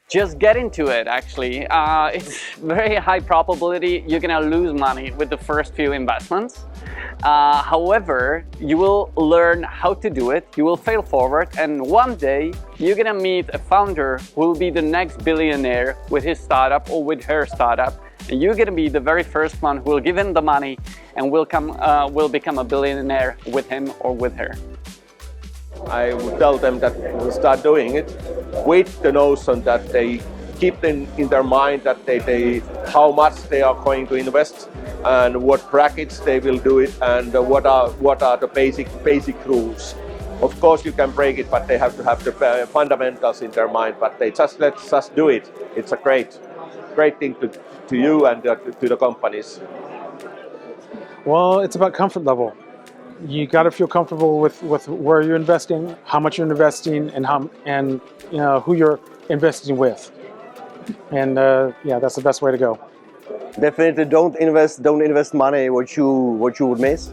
just get into it. Actually, it's very high probability you're gonna lose money with the first few investments. However, you will learn how to do it, you will fail forward, and one day you're gonna meet a founder who will be the next billionaire with his startup or with her startup, and you're gonna be the very first one who will give him the money and will become a billionaire with him or with her. I would tell them that start doing it with the notion that they keep in their mind that they how much they are going to invest and what brackets they will do it, and what are the basic rules. Of course you can break it, but they have to have the fundamentals in their mind, but they let's just do it. It's a great thing to you and to the companies. Well, it's about comfort level. You got to feel comfortable with where you're investing, how much you're investing, and you know who you're investing with. And yeah, that's the best way to go. Definitely don't invest money what you would miss.